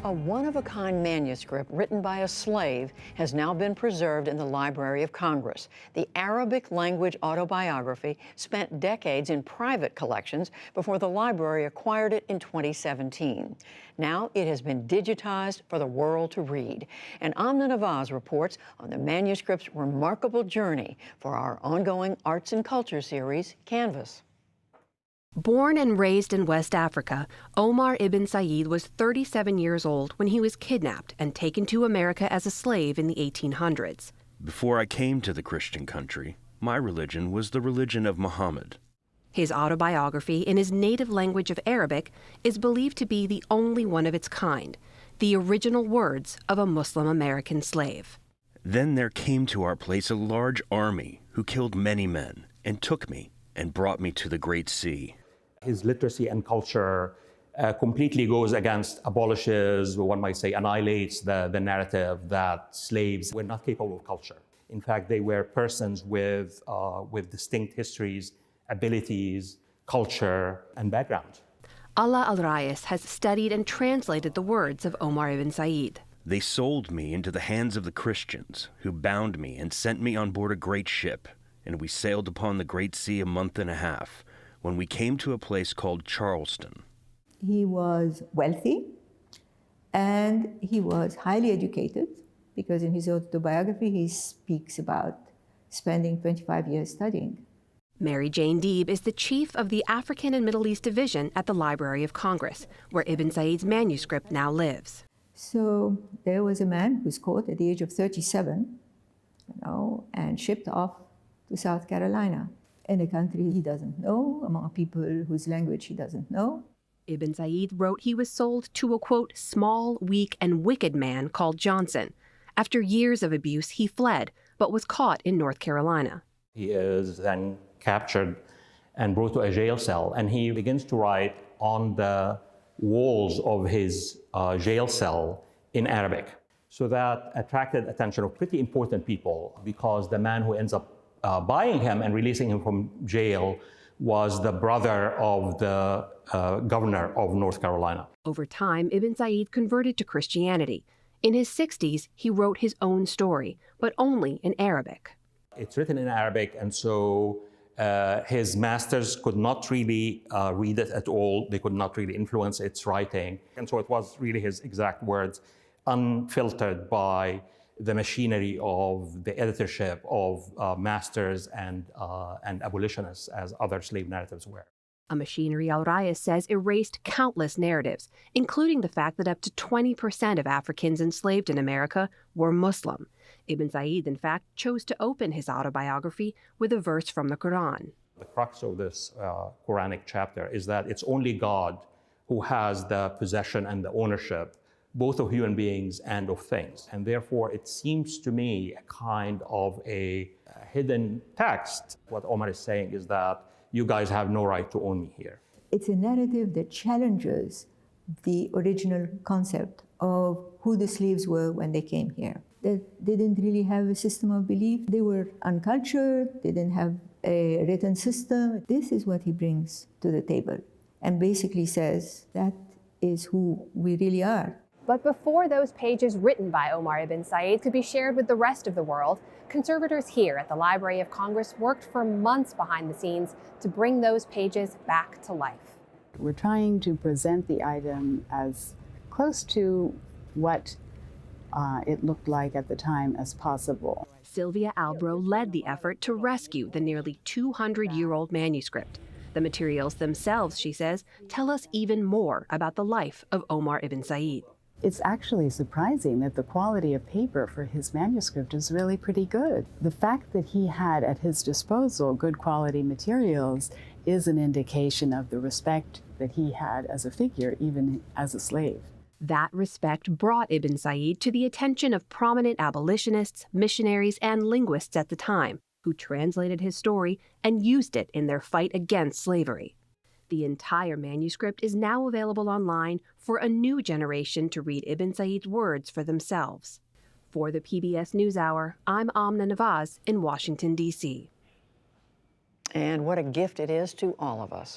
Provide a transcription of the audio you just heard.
A one-of-a-kind manuscript written by a slave has now been preserved in the Library of Congress. The Arabic language autobiography spent decades in private collections before the library acquired it in 2017. Now it has been digitized for the world to read. And Amna Nawaz reports on the manuscript's remarkable journey for our ongoing Arts and Culture series, Canvas. Born and raised in West Africa, Omar ibn Said was 37 years old when he was kidnapped and taken to America as a slave in the 1800s. Before I came to the Christian country, my religion was the religion of Muhammad. His autobiography in his native language of Arabic is believed to be the only one of its kind, the original words of a Muslim American slave. Then there came to our place a large army who killed many men and took me and brought me to the Great Sea. His literacy and culture completely goes against, abolishes, one might say, annihilates the narrative that slaves were not capable of culture. In fact, they were persons with distinct histories, abilities, culture, and background. Allah al-Rayis has studied and translated the words of Omar ibn Said. They sold me into the hands of the Christians, who bound me and sent me on board a great ship, and we sailed upon the Great Sea a month and a half, when we came to a place called Charleston. He was wealthy and he was highly educated, because in his autobiography he speaks about spending 25 years studying. Mary Jane Deeb is the chief of the African and Middle East Division at the Library of Congress, where Ibn Said's manuscript now lives. So there was a man who was caught at the age of 37, and shipped off to South Carolina, in a country he doesn't know, among people whose language he doesn't know. Ibn Said wrote he was sold to a, quote, small, weak, and wicked man called Johnson. After years of abuse, he fled, but was caught in North Carolina. He is then captured and brought to a jail cell, and he begins to write on the walls of his jail cell in Arabic. So that attracted attention of pretty important people, because the man who ends up buying him and releasing him from jail was the brother of the governor of North Carolina. Over time, Ibn Said converted to Christianity. In his 60s, he wrote his own story, but only in Arabic. It's written in Arabic, and so his masters could not really read it at all. They could not really influence its writing. And so it was really his exact words, unfiltered by the machinery of the editorship of masters and abolitionists, as other slave narratives were. A machinery al-Rayis says erased countless narratives, including the fact that up to 20% of Africans enslaved in America were Muslim. Ibn Said, in fact, chose to open his autobiography with a verse from the Quran. The crux of this Quranic chapter is that it's only God who has the possession and the ownership both of human beings and of things. And therefore, it seems to me a kind of a hidden text. What Omar is saying is that you guys have no right to own me here. It's a narrative that challenges the original concept of who the slaves were when they came here. That they didn't really have a system of belief. They were uncultured. They didn't have a written system. This is what he brings to the table, and basically says that is who we really are. But before those pages written by Omar ibn Said could be shared with the rest of the world, conservators here at the Library of Congress worked for months behind the scenes to bring those pages back to life. We're trying to present the item as close to what it looked like at the time as possible. Sylvia Albro led the effort to rescue the nearly 200-year-old manuscript. The materials themselves, she says, tell us even more about the life of Omar ibn Said. It's actually surprising that the quality of paper for his manuscript is really pretty good. The fact that he had at his disposal good quality materials is an indication of the respect that he had as a figure, even as a slave. That respect brought Ibn Said to the attention of prominent abolitionists, missionaries, and linguists at the time, who translated his story and used it in their fight against slavery. The entire manuscript is now available online for a new generation to read Ibn Said's words for themselves. For the PBS NewsHour, I'm Amna Nawaz in Washington, D.C. And what a gift it is to all of us.